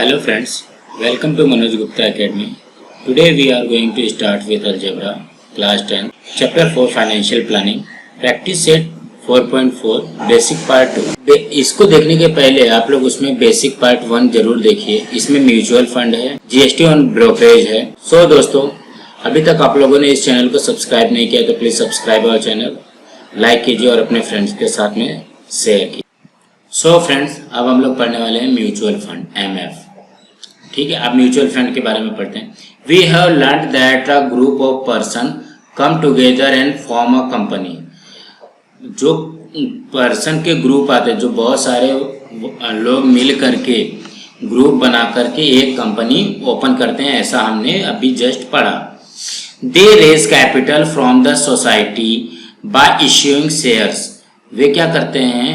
Hello friends, welcome to Manoj Gupta Academy. Today we are going to start with Algebra, Class 10, Chapter 4 Financial Planning, Practice Set 4.4, Basic Part 2. इसको देखने के पहले आप लोग उसमें Basic Part 1 जरूर देखिए. इसमें म्यूचुअल फंड है, GST ऑन ब्रोकरेज है. सो दोस्तों, अभी तक आप लोगों ने इस चैनल को सब्सक्राइब नहीं किया तो please subscribe our channel, like कीजिए और अपने फ्रेंड्स के साथ में शेयर कीजिए. सो फ्रेंड्स, अब हम लोग पढ़ने वाले हैं म्यूचुअल फंड MF. ठीक है, अब म्यूचुअल फंड के बारे में पढ़ते हैं. We have learn that a group of person come together and form a company. जो पर्सन के ग्रुप आते हैं, जो बहुत सारे लोग मिल करके ग्रुप बना करके एक कंपनी ओपन करते हैं, ऐसा हमने अभी जस्ट पढ़ा. They raise capital from the society by issuing shares. वे क्या करते हैं,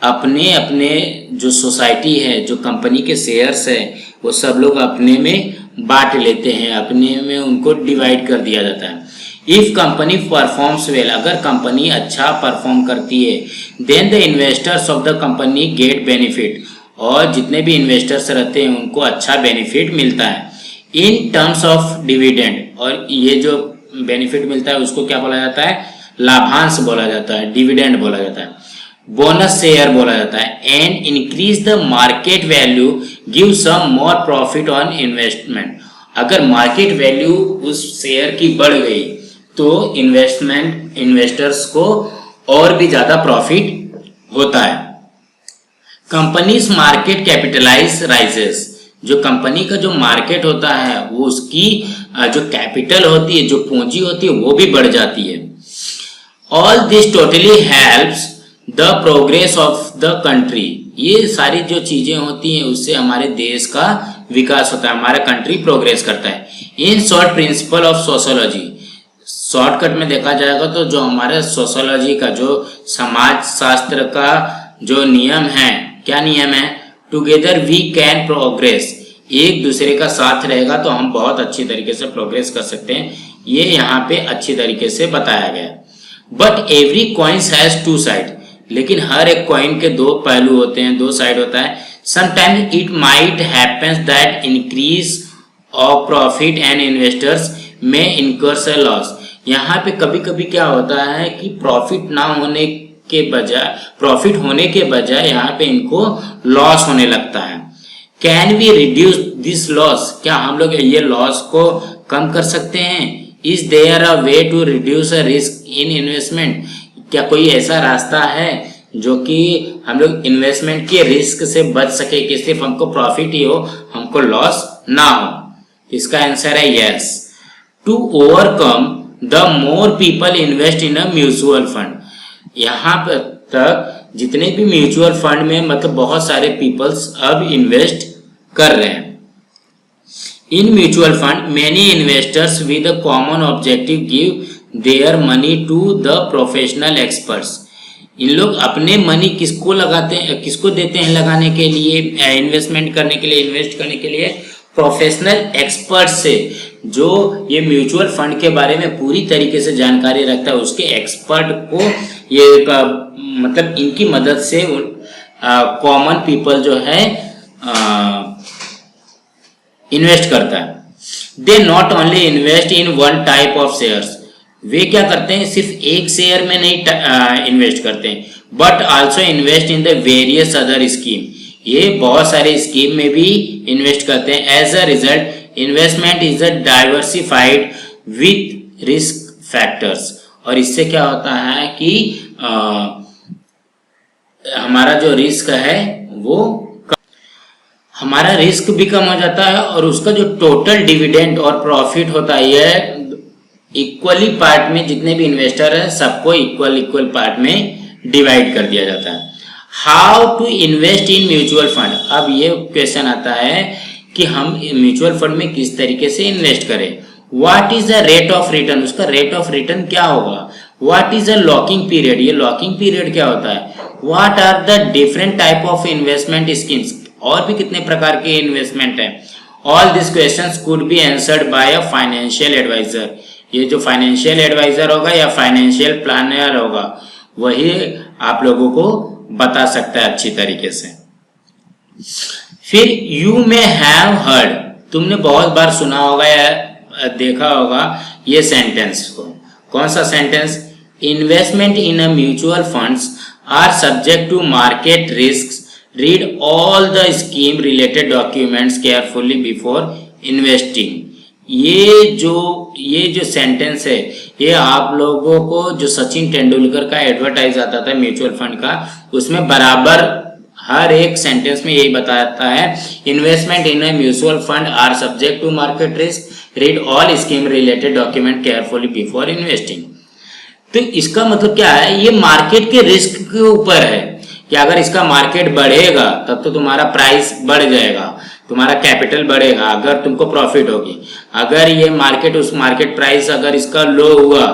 अपने अपने जो सोसाइटी है, जो कंपनी के शेयर्स है, वो सब लोग अपने में बांट लेते हैं, अपने में उनको डिवाइड कर दिया जाता है. इफ कंपनी परफॉर्म्स वेल, अगर कंपनी अच्छा परफॉर्म करती है, then the investors of the company get benefit. और जितने भी इन्वेस्टर्स रहते हैं उनको अच्छा बेनिफिट मिलता है इन टर्म्स ऑफ डिविडेंड. और ये जो बेनिफिट मिलता है उसको क्या बोला जाता है, लाभांश बोला जाता है, डिविडेंड बोला जाता है, बोनस शेयर बोला जाता है. And increase the market value give some more profit on investment. अगर मार्केट वैल्यू उस शेयर की बढ़ गई तो इन्वेस्टर्स को और भी ज्यादा प्रॉफिट होता है. Companies market capitalize rises. जो कंपनी का जो मार्केट होता है वो उसकी जो कैपिटल होती है, जो पूंजी होती है, वो भी बढ़ जाती है. All this totally helps the progress of the country. ये सारी जो चीजें होती हैं उससे हमारे देश का विकास होता है, हमारा कंट्री प्रोग्रेस करता है. In short principle of sociology. Shortcut में देखा जाएगा तो जो हमारे सोशोलॉजी का, जो समाज शास्त्र का जो नियम है, क्या नियम है, टुगेदर वी कैन प्रोग्रेस. एक दूसरे का साथ रहेगा तो हम बहुत अच्छी तरीके से प्रोग्रेस कर सकते हैं. ये यहाँ पे अच्छी तरीके से बताया गया. But every coins has two side. लेकिन हर एक कॉइन के दो पहलू होते हैं, दो साइड होता है. Sometimes it might happens that increase of profit and investors में इनकर्स अ लॉस. यहाँ पे कभी कभी क्या होता है कि प्रॉफिट होने के बजाय यहाँ पे इनको लॉस होने लगता है. Can we reduce this loss. क्या हम लोग ये लॉस को कम कर सकते हैं. Is there a way to reduce a risk in investment. क्या कोई ऐसा रास्ता है जो कि हम लोग इन्वेस्टमेंट के रिस्क से बच सके, कि सिर्फ हमको प्रॉफिट ही हो, हमको लॉस ना हो. इसका आंसर है yes. To overcome the more people invest in a mutual fund. यहाँ पर तक जितने भी म्यूचुअल फंड में मतलब बहुत सारे पीपल्स अब इन्वेस्ट कर रहे हैं. In mutual fund many investors with a common objective give their money to the professional experts. इन लोग अपने मनी किसको लगाते हैं, किसको देते हैं लगाने के लिए, इन्वेस्टमेंट करने के लिए, इन्वेस्ट करने के लिए, प्रोफेशनल एक्सपर्ट से. जो ये म्यूचुअल फंड के बारे में पूरी तरीके से जानकारी रखता है, उसके एक्सपर्ट को ये मतलब इनकी मदद से कॉमन पीपल जो है इन्वेस्ट करता है. They not only invest in one type of shares. वे क्या करते हैं, सिर्फ एक शेयर में नहीं इन्वेस्ट करते हैं, but also invest in the various other scheme. ये बहुत सारे स्कीम में भी इन्वेस्ट करते हैं. As a result investment is a diversified with risk factors. और इससे क्या होता है कि हमारा जो रिस्क है वो हमारा रिस्क भी कम हो जाता है, और उसका जो टोटल डिविडेंड और प्रॉफिट होता है ये इक्वली पार्ट में, जितने भी इन्वेस्टर है सबको इक्वल पार्ट में डिवाइड कर दिया जाता है. How to invest in mutual fund. अब ये क्वेश्चन आता है कि हम म्यूचुअल फंड में किस तरीके से इन्वेस्ट करें. What is the rate of return. उसका रेट ऑफ रिटर्न क्या होगा. What is the locking period. ये लॉकिंग पीरियड क्या होता है. What are the different type of investment schemes. और भी कितने प्रकार के इन्वेस्टमेंट है. All this questions could be answered by a financial advisor. ये जो फाइनेंशियल एडवाइजर होगा या फाइनेंशियल प्लानर होगा, वही आप लोगों को बता सकता है अच्छी तरीके से. फिर यू मे हैव हर्ड, तुमने बहुत बार सुना होगा या देखा होगा ये सेंटेंस को। कौन सा sentence? Investment in a mutual funds are subject to market risk, read all the scheme related documents carefully before investing. ये जो सेंटेंस है, ये आप लोगों को जो सचिन तेंदुलकर का एडवर्टाइज आता था म्यूचुअल फंड का, उसमें बराबर हर एक सेंटेंस में यही बताता है, investment in a mutual fund are subject to market risk, read all scheme related document carefully before investing. तो इसका मतलब क्या है? ये मार्केट के रिस्क के ऊपर है कि अगर इसका मार्केट बढ़ेगा तब तो तुम्हारा प्राइस बढ़ जाएगा, तुम्हारा कैपिटल बढ़ेगा, अगर तुमको प्रॉफिट होगी। अगर ये मार्केट, उस मार्केट प्राइस अगर इसका लो हुआ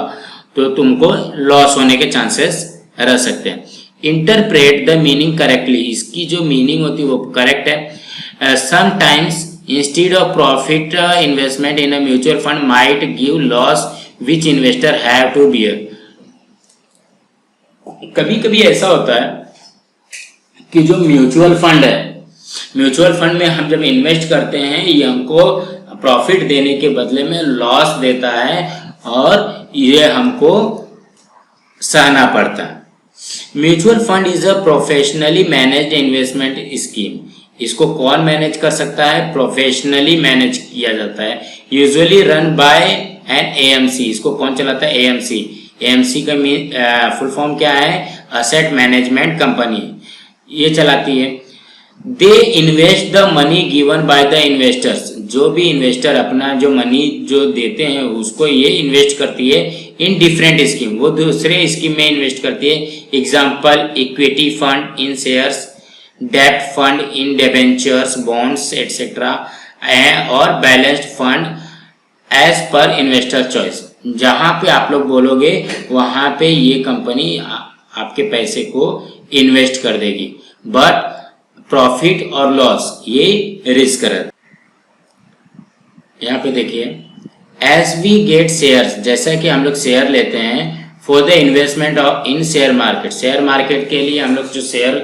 तो तुमको लॉस होने के चांसेस रह सकते हैं। इंटरप्रेट द मीनिंग करेक्टली, इसकी जो मीनिंग होती है वो करेक्ट है। Sometimes instead of profit investment in a mutual fund might give loss which investor have to bear. कभी कभी ऐसा होता है कि जो म्यूचुअल फंड है, म्यूचुअल फंड में हम जब इन्वेस्ट करते हैं ये हमको प्रॉफिट देने के बदले में लॉस देता है और ये हमको सहना पड़ता है। Mutual fund is a professionally managed investment scheme. इसको कौन मैनेज कर सकता है? प्रोफेशनली मैनेज किया जाता है, usually run by an AMC. इसको कौन चलाता है? एएमसी। एएमसी का फुल फॉर्म क्या है? असेट मैनेजमेंट कंपनी, ये चलाती है। They invest the money given by the investors, जो भी इन्वेस्टर अपना जो मनी जो देते हैं उसको ये इन्वेस्ट करती है इन डिफरेंट स्कीम, वो दूसरे स्कीम में इन्वेस्ट करती है। Example, equity fund in shares, डेब्ट fund in debentures, bonds etcetera, और balanced fund as per investor choice. जहां पे आप लोग बोलोगे वहां पे ये कंपनी आपके पैसे को इन्वेस्ट कर देगी, बट प्रॉफिट और लॉस ये रिस्क है। यहाँ पे देखिए, एज वी गेट शेयर्स, जैसा कि हम लोग शेयर लेते हैं, for the investment of in share market, share market के लिए हम लोग जो शेयर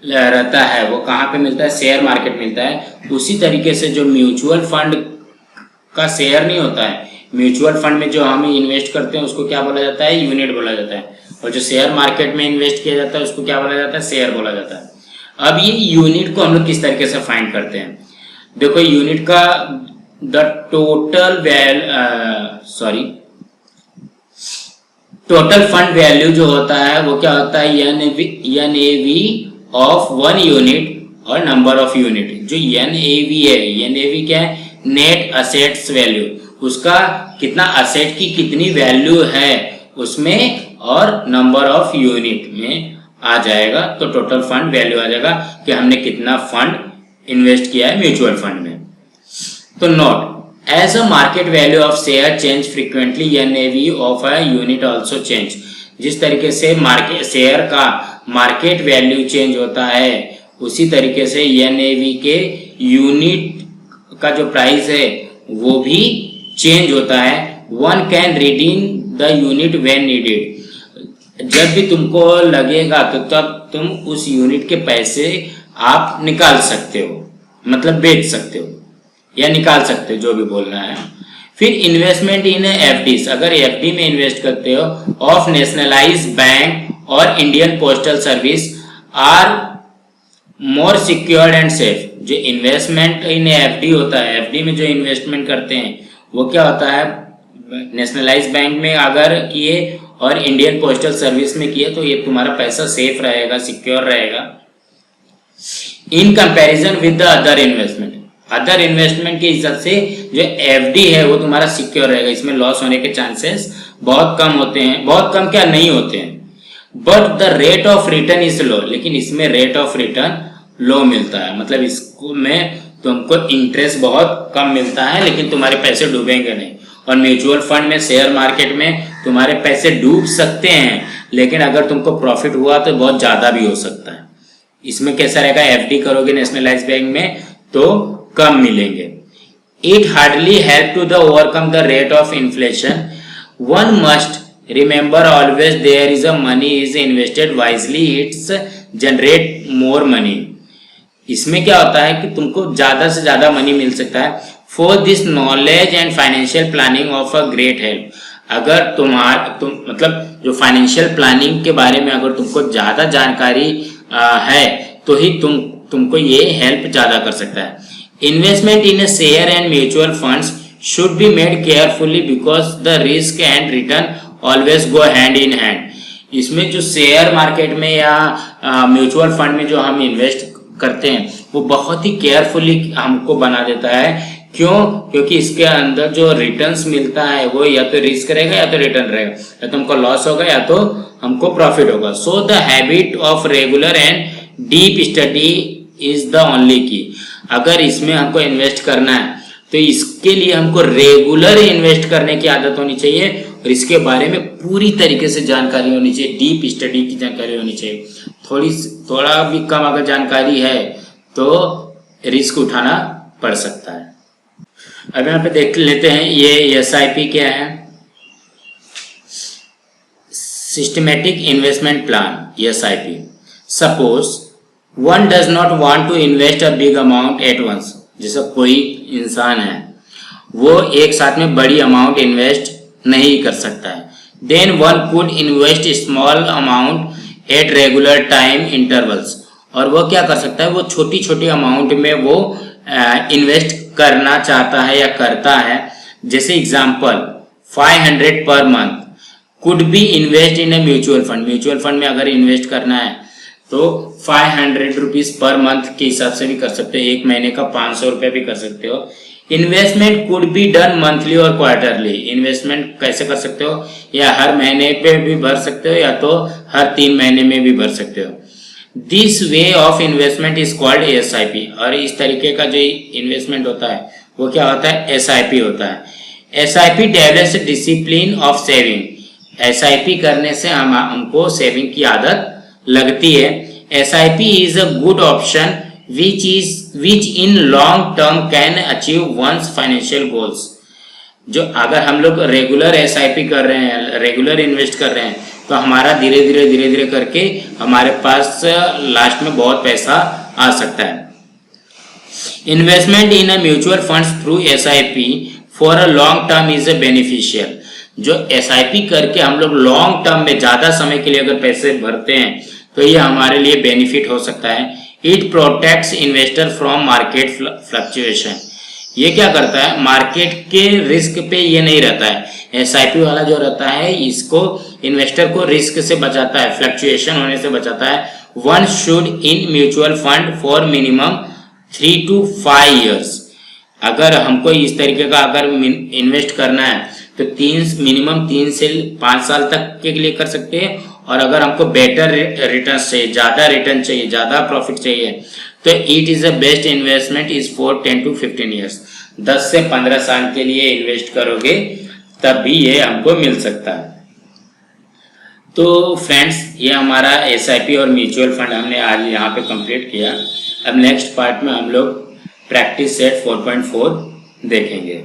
रहता है वो कहाँ पे मिलता है? शेयर मार्केट मिलता है। उसी तरीके से जो म्यूचुअल फंड का शेयर नहीं होता है, म्यूचुअल फंड में जो हम इन्वेस्ट करते हैं उसको क्या बोला जाता है? यूनिट बोला जाता है। और जो शेयर मार्केट में इन्वेस्ट किया जाता है उसको क्या बोला जाता है? शेयर बोला जाता है। अब ये यूनिट को हम लोग किस तरीके से फाइंड करते हैं? देखो, यूनिट का the total total fund value जो होता है वो क्या होता है? एनएवी ऑफ वन यूनिट और नंबर ऑफ यूनिट। जो एनएवी है, एनएवी क्या है? नेट असेट्स वैल्यू, उसका कितना असेट की कितनी वैल्यू है उसमें, और नंबर ऑफ यूनिट में आ जाएगा तो टोटल फंड वैल्यू आ जाएगा कि हमने कितना फंड इन्वेस्ट किया है म्यूचुअल फंड में। तो note, as a market value of share change frequently, NAV of a unit also change. जिस तरीके से मार्केट शेयर का मार्केट वैल्यू चेंज होता है उसी तरीके से एनएवी के यूनिट का जो प्राइस है वो भी चेंज होता है। One can redeem the unit when needed, जब भी तुमको लगेगा तो तब तुम उस यूनिट के पैसे आप निकाल सकते हो, मतलब बेच सकते हो या निकाल सकते हो, जो भी बोलना है। फिर इन्वेस्टमेंट इन एफडीज, अगर एफडी में इन्वेस्ट करते हो, ऑफ नेशनलाइज बैंक और Indian postal service are more secured and safe. जो इन्वेस्टमेंट इन एफडी होता है, एफडी में जो इन्वेस्टमेंट करते हैं वो क्या होता है? नेशनलाइज बैंक में अगर किए और इंडियन पोस्टल सर्विस में किए तो ये तुम्हारा पैसा सेफ रहेगा, सिक्योर रहेगा। In comparison with the other investment, other investment के हिसाब से जो एफडी है वो तुम्हारा सिक्योर रहेगा, इसमें लॉस होने के चांसेस बहुत कम होते हैं, बहुत कम क्या, नहीं होते हैं। But the rate of return is low, लेकिन इसमें रेट ऑफ रिटर्न लो मिलता है, मतलब इसमें तुमको इंटरेस्ट बहुत कम मिलता है लेकिन तुम्हारे पैसे डूबेंगे नहीं। और म्यूचुअल फंड में, शेयर मार्केट में तुम्हारे पैसे डूब सकते हैं लेकिन अगर तुमको प्रॉफिट हुआ तो बहुत ज्यादा भी हो सकता है। इसमें कैसा रहेगा? एफडी करोगे नेशनलाइज बैंक में तो कम मिलेंगे। It hardly help to the overcome the rate of inflation, one must remember always there is a money is invested wisely it's generate more money. इसमें क्या होता है कि तुमको ज्यादा से ज्यादा मनी मिल सकता है। For this knowledge and financial planning of a great help. अगर तुम मतलब जो फाइनेंशियल प्लानिंग के बारे में अगर तुमको ज्यादा जानकारी है तो ही तुमको ये हेल्प ज्यादा कर सकता है। Investment in share and mutual funds should be made carefully because the risk and return always go hand in hand. इसमें जो शेयर मार्केट में या म्यूचुअल फंड में जो हम इन्वेस्ट करते हैं वो बहुत ही केयरफुली हमको बना देता है। क्यों? क्योंकि इसके अंदर जो रिटर्न्स मिलता है वो या तो रिस्क रहेगा या तो रिटर्न रहेगा, या तो हमको लॉस होगा या तो हमको प्रॉफिट होगा। So the habit of regular and deep study is the only की। अगर इसमें हमको इन्वेस्ट करना है तो इसके लिए हमको रेगुलर इन्वेस्ट करने की आदत होनी चाहिए और इसके बारे में पूरी तरीके से जानकारी होनी चाहिए, डीप स्टडी की जानकारी होनी चाहिए। थोड़ा भी कम अगर जानकारी है तो रिस्क उठाना पड़ सकता है। अब यहाँ पे देख लेते हैं ये SIP क्या है। Systematic investment plan, SIP। Suppose one does not want to invest a big amount at once. जैसा कोई इंसान है वो एक साथ में बड़ी अमाउंट इन्वेस्ट नहीं कर सकता है, then one could invest small amount at regular time intervals. और वो क्या कर सकता है, वो छोटी छोटी अमाउंट में वो इन्वेस्ट करना चाहता है या करता है। जैसे example 500 per month could be invest in a mutual fund. Mutual fund में अगर इन्वेस्ट करना है तो 500 रुपीज पर मंथ के हिसाब से भी कर सकते हो, एक महीने का 500 रुपये भी कर सकते हो। Investment could be done monthly और क्वार्टरली। इन्वेस्टमेंट कैसे कर सकते हो, या हर महीने पे भी भर सकते हो या तो हर 3 महीने में भी भर सकते हो। This way of investment is called SIP। और इस तरीके का जो इन्वेस्टमेंट होता है वो क्या होता है, SIP होता है। SIP develops discipline of saving. SIP करने से हमको सेविंग की आदत लगती है। SIP is a good option which in long term can achieve one's financial goals। जो अगर हम लोग रेगुलर SIP कर रहे हैं, रेगुलर इन्वेस्ट कर रहे हैं, तो हमारा धीरे धीरे करके हमारे पास लास्ट में बहुत पैसा आ सकता है। Investment in a mutual funds through SIP for a long term is a beneficial. जो SIP करके हम लोग लॉन्ग टर्म में ज्यादा समय के लिए अगर पैसे भरते हैं तो ये हमारे लिए बेनिफिट हो सकता है। It protects investor from market fluctuation. ये क्या करता है, मार्केट के रिस्क पे ये नहीं रहता है। SIP वाला जो रहता है इसको इन्वेस्टर को रिस्क से बचाता है, फ्लक्चुएशन होने से बचाता है। One should in mutual fund for minimum 3 to 5 years। अगर हमको इस तरीके का अगर इन्वेस्ट करना है तो मिनिमम 3 से 5 साल तक के लिए कर सकते हैं। और अगर हमको बेटर रिटर्न चाहिए, ज्यादा रिटर्न चाहिए, ज्यादा प्रॉफिट चाहिए, तो it is a best investment is for 10 to 15 years। 10 से 15 साल के लिए इन्वेस्ट करोगे तब भी ये हमको मिल सकता है। तो फ्रेंड्स, ये हमारा SIP और म्यूचुअल फंड हमने आज यहाँ पे कंप्लीट किया। अब नेक्स्ट पार्ट में हम लोग प्रैक्टिस सेट 4.4 देखेंगे।